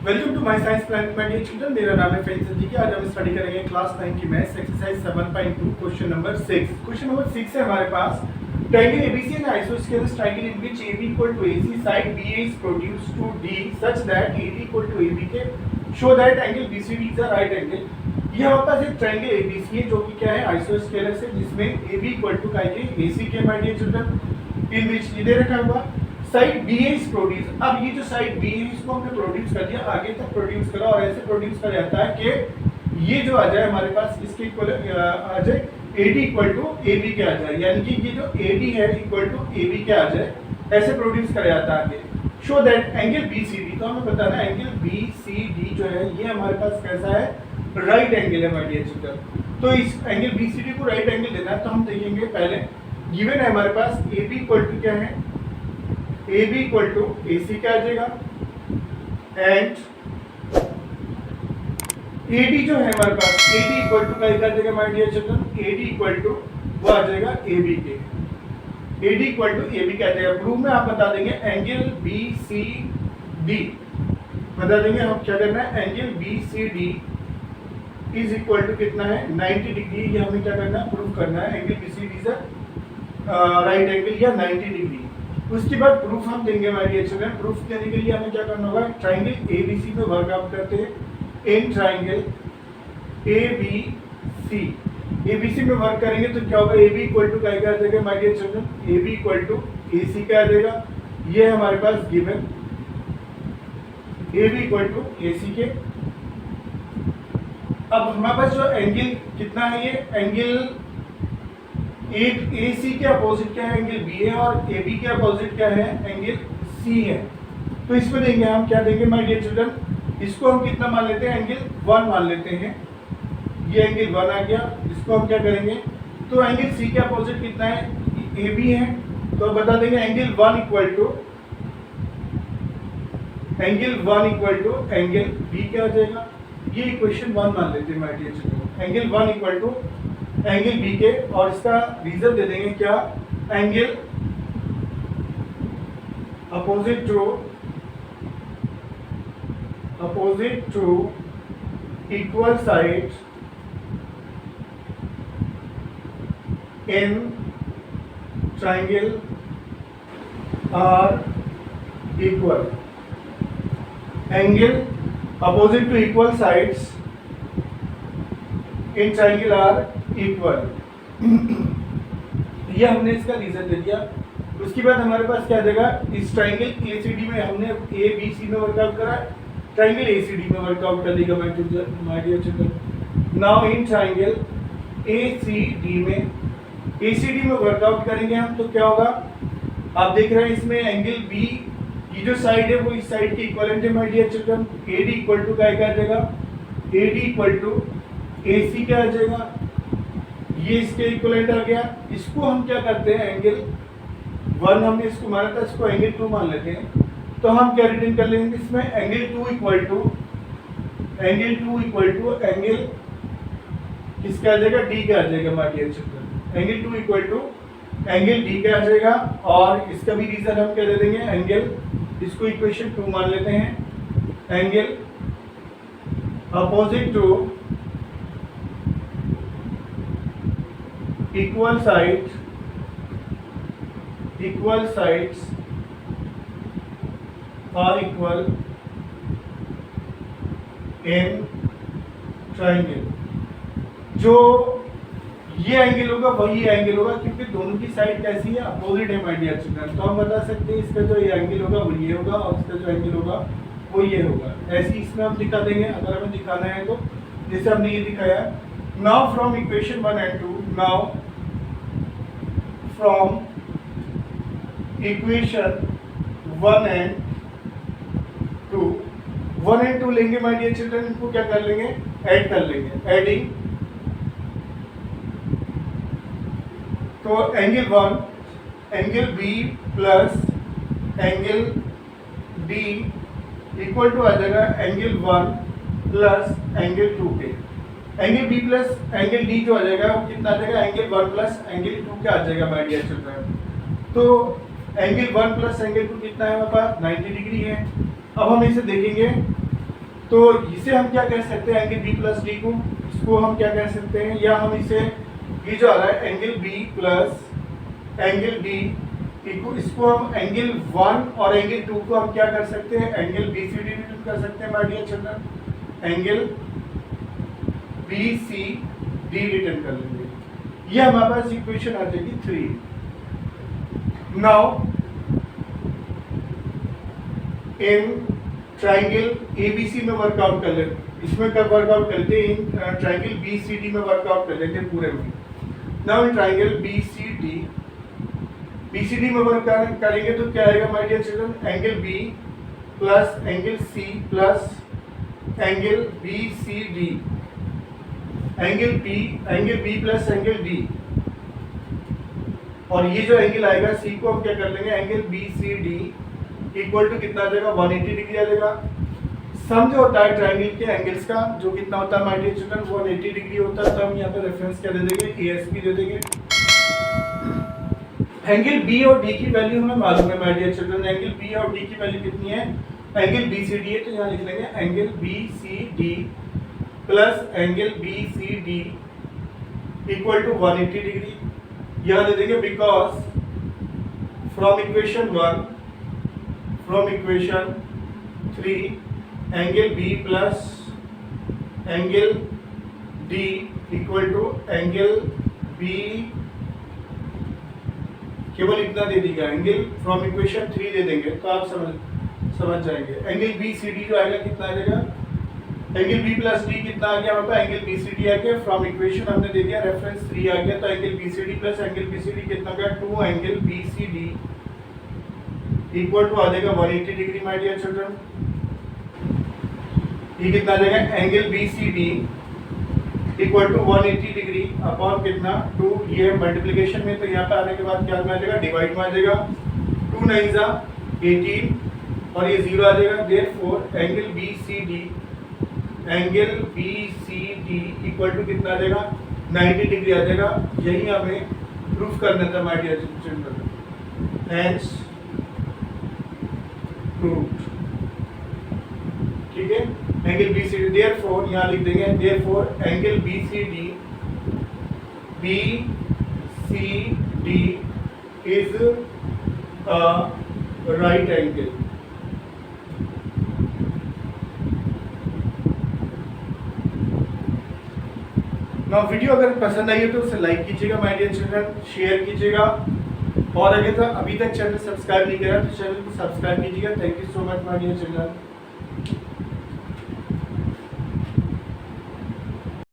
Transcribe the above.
Welcome to my science plan my dear children. मेरा नाम है फैंस जी। आज हम स्टडी करेंगे क्लास 9 की maths exercise 7.2 question number 6। Question number 6 है हमारे पास triangle ABC and isosceles triangle in which AB equal to AC side BA is produced to D such that AD equal to ABK show that angle BCD is a right angle। ये हमारे पास एक triangle ABC है जो कि क्या है isosceles है, जिसमें AB इक्वल टू क्या है AC के my dear children, in which ये दे रखा हुआ side B A is produce. अब ये जो साइड बी है इसको हमने प्रोड्यूस कर दिया, आगे तक प्रोड्यूस करा और ऐसे प्रोड्यूस कर जाता है कि ये जो आ जाए हमारे पास इसके इक्वल आ जाए AD इक्वल टू AB के आ जाए, यानी कि ये जो AD है इक्वल टू AB के आ जाए, ऐसे प्रोड्यूस कर जाता है आगे। शो दैट एंगल BCD, तो हमें बताना है एंगल BCD जो है ये हमारे पास कैसा है, राइट एंगल है माय डियर चिल्ड्रन। तो इस एंगल BCD को राइट एंगल देना है तो हम देखेंगे पहले गिवन है हमारे पास AB इक्वल टू क्या है, AB इक्वल टू AC क्या आ जाएगा एंड AD जो है हमारे पास AD इक्वल टू क्या आ जाएगा my dear children, AD equal to वो आ जाएगा AB के, AD इक्वल टू AB क्या आ जाएगा। प्रूफ में आप बता देंगे एंगल BCD बता देंगे हम क्या करना है, angle BCD is equal to कितना है 90 डिग्री। ये हमें क्या करना है, प्रूफ करना है angle BCD is right angle या 90 डिग्री। उसके बाद प्रूफ हम देंगे हमारे डियर चिल्ड्रन। प्रूफ देने के लिए हमें क्या करना होगा, ट्रायंगल ABC में वर्कआउट करते हैं। इन ट्रायंगल ABC में वर्क करेंगे तो क्या होगा, AB इक्वल टू क्या आ जाएगा हमारे dear children, AB equal to AC क्या आ जाएगा, ये हमारे पास given AB equal to AC के। अब हमारे पास जो एंगल कितना है, ये एंगल एक AC के अपोजिट क्या है एंगल B है और AB के अपोजिट क्या है एंगल C है। तो इसमें देंगे हम क्या देंगे माय डियर चिल्ड्रन, इसको हम कितना मान लेते हैं, एंगल 1 मान लेते हैं। ये एंगल 1 आ गया, इसको हम क्या करेंगे, तो एंगल C के अपोजिट कितना है AB है, तो बता देंगे angle 1 equal to angle B क्या आ जाएगा। ये इक्वेशन 1 मान लेते हैं my dear children, angle 1 equal to angle B के, और इसका रीजन दे देंगे क्या, angle opposite to equal side in triangle are equal, angle opposite to equal sides in triangle are equal. ये हमने इसका रीजन दे दिया। उसके बाद हमारे पास क्या देगा, इस ट्रायंगल ACD में हमने ABC में वर्कआउट करा, ट्रायंगल ACD में वर्कआउट कर देगा my dear children. Now in triangle ACD में वर्कआउट करेंगे हम तो क्या होगा, आप देख रहे हैं इसमें एंगल B की जो साइड है वो इस साइड के इक्विवेलेंट है my dear children. AD equal to क्या आ जाएगा, AD इक्वल टू AC क्या आ जाएगा, ये इसके इक्विवेलेंट आ गया। इसको हम क्या करते हैं, एंगल 1 हमने इसको माना था, इसको एंगल 2 मान लेते हैं। तो हम क्या रिटर्न कर लेंगे इसमें, एंगल 2 इक्वल टू एंगल किसका आ जाएगा, D का आ जाएगा my dear children. Angle 2 equal to angle D का आ जाएगा, और इसका भी रीजन हम क्या दे देंगे, एंगल, इसको इक्वेशन 2 मान लेते हैं, angle opposite to equal sides are equal in triangle। जो ये एंगल होगा वही एंगल होगा, क्योंकि दोनों की साइड कैसी है, अपोजिट है माय डियर चिल्ड्रन। तो हम बता सकते हैं इसका जो ये एंगल होगा वो ये होगा और इसका जो एंगल होगा वो ये होगा। ऐसे इसमें हम दिखा देंगे अगर हमें दिखाना है तो, जैसे हमने ये दिखाया। Now from equation 1 and 2, now from equation 1 and 2 लेंगे माय डियर चिल्ड्रन, इनको क्या कर लेंगे, ऐड कर लेंगे, एडिंग। तो angle 1 angle B plus angle D equal to आ जाएगा एंगल 1 प्लस एंगल 2 के। Angle B plus angle D जो आ जाएगा वो कितना आ जाएगा, एंगल 1 प्लस एंगल 2 क्या आ जाएगा माय डियर चिल्ड्रन। तो एंगल 1 प्लस एंगल 2 कितना है हमारे पास, 90 डिग्री है। अब हम इसे देखेंगे तो इसे हम क्या कह सकते हैं एंगल बी प्लस डी को, इसको हम क्या कह सकते हैं, या हम इसे ये जो आ रहा है angle B plus angle D इको, इसको हम एंगल 1 और एंगल 2 को हम क्या कर सकते हैं angle B C D return कर सकते हैं my dear children, angle B C D return कर लेंगे। ये हमारे पास इक्वेशन आ जाएगी 3। नाउ इन ट्राइंगल एबीसी में वर्कआउट कर लेते, इसमें कब वर्कआउट करते हैं, इन ट्राइंगल बीसीडी में वर्कआउट कर लेते हैं पूरे में। नाउ इन ट्राइंगल बीसीडी में वर्क करेंगे तो क्या आएगा my dear children, angle B plus angle C plus angle B C D, angle B plus angle D, और ये जो एंगल आएगा सी को हम क्या कर लेंगे angle B C D equal to कितना आ जाएगा 180 डिग्री आ जाएगा। सम जो होता है ट्राइंगल के एंगल्स का जो कितना होता है माय डियर चिल्ड्रन 180 डिग्री होता है, तो हम यहाँ पे रेफरेंस क्या दे देंगे एएसपी दे देंगे। एंगल बी और डी की वैल्यू हमें मालूम है my dear children, angle B और डी की वैल्यू कितनी है, एंगल बी सी डी है तो यहाँ लिख लेंगे angle B C D plus angle B C D equal to 180 degree, यहाँ दे देंगे because from equation 3 angle B plus angle D equal to angle B, केवल इतना दे दीजिएगा एंगल फ्रॉम इक्वेशन 3 दे देंगे तो आप समझ जाएंगे। एंगल बी सी डी जो आएगा कितना आ जाएगा, एंगल बी प्लस डी कितना आ गया होगा, एंगल बी सी डी आ गया, फ्रॉम इक्वेशन हमने दे दिया रेफरेंस 3 आ गया, तो angle B C D plus angle B C D कितना आ गया 2 angle B C D equal to आ जाएगा 180 डिग्री माय डियर चिल्ड्रन। ये कितना आ जाएगा angle B C D equal to 180 degree upon कितना 2, ये मल्टीप्लिकेशन में, तो यहाँ पे आने के बाद क्या आ जाएगा डिवाइड में आ जाएगा 2 9 जा 18 और ये 0 आ जाएगा, therefore angle B C D equal to कितना आ जाएगा 90 डिग्री आ जाएगा। यही हमें प्रूफ करना था my dear children, hence proved. ठीक है, angle B C D, therefore यहाँ लिख देंगे therefore angle B C D is a right angle. ना वीडियो अगर पसंद आई है तो उसे लाइक कीजिएगा माय डियर चिल्ड्रन, शेयर कीजिएगा, और अगर अभी तक चैनल सब्सक्राइब नहीं करा तो चैनल को सब्सक्राइब कीजिएगा। Thank you so much my dear children.